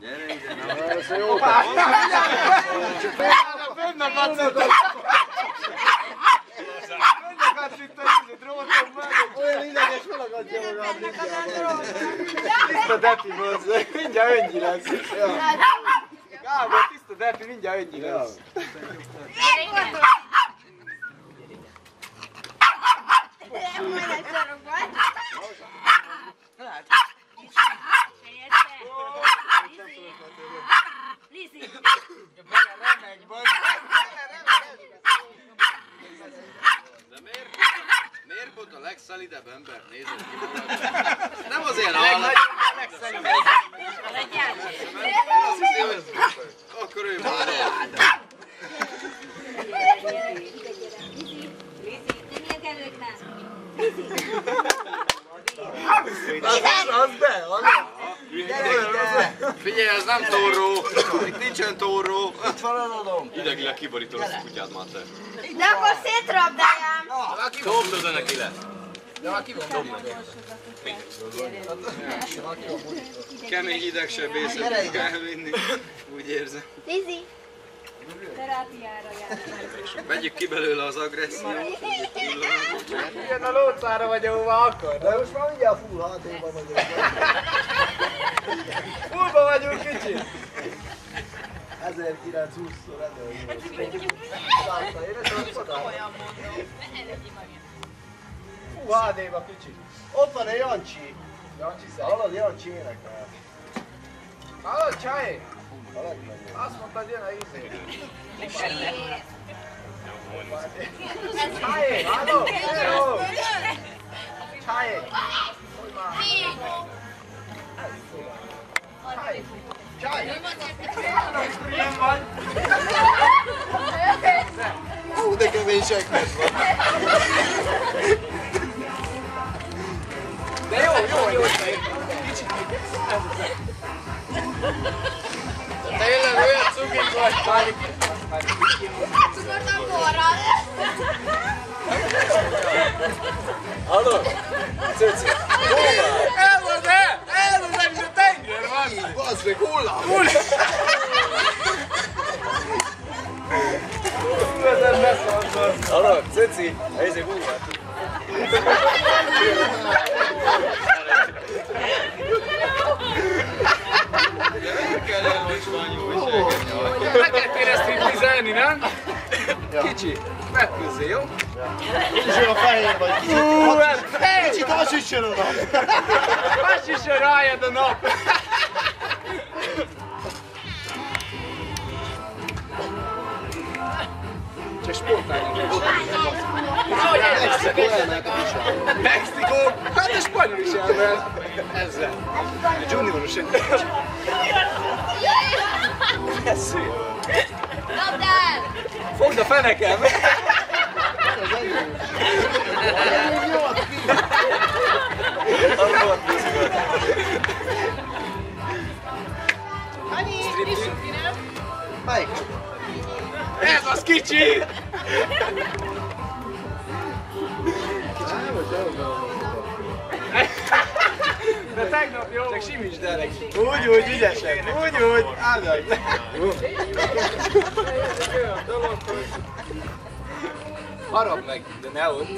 Gyere ide, na. Ez a jó. Fönn akadsz itt a... Fönn akadsz itt a dróton mellett. Olyan ideges felakadja magát mindjárt. Tiszta Depi, bazzeg. Mindjárt önnyi lesz. Gábor, tiszta Depi, mindjárt önnyi lesz. De miért volt a legszalidebb ember? Nézd ki magad. Nem az ilyen állat. Akkor ő már el. Az be, Figyelj, ez nem tóró. Itt nincsen tóró. Itt van adom. Idegileg kiborítom ezt a kutyát már te. De akkor szétrabdáljám! Dobd oda neki le. Kemény idegsebészet kell vinni. Úgy érzem. Lizi! Terápiára jár. Vegyük ki belőle az agressziót. ilyen a lócára vagy, ahova akar. De most már mindjárt full HD-ban vagyok. Fullba vagyunk kicsit. 1920-szor előtt. Látta, én ezt mondom. Fú, HD-ba kicsit. Ott van egy Jancsi. Jancsi Hallod, Jancsi énekel. Hallod, Csajé? A legnagyobb. Azt mondtad, jön a izé. Csajé, halló? Hello! Csajé! Hogy már? Csajé! Milyen van? Hú, de kemény segmet van. De jó. Tényleg olyan cukik vagy, Pánik. Cukortam borral! Hallod? Cici. Elmond el! Elmond el, hogy a tenger van! Bazd meg, hullám! Ezen beszólsz. Hallod? Cici. Ez egy búvát. Neked ezt striptizelni, nem? Kicsi, megküzdél, jó? Úgyis olyan fehér vagy kicsit. Kicsit hasüssön oda. Hasüssön rájad a nap! Csak sportálni. Mexikó! Hát a spanyol is elment. Ezzel. A junioros egy. Ez szép. Dobd el! Fogd a fenekem! Melyik? Ez az kicsi! De tegnap jó! Csak simítsd el neki! Úgy, ügyesen! Úgy! Áldaj! Harap meg, de ne ott!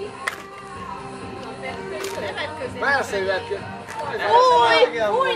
Persze, jöhet ki! Új,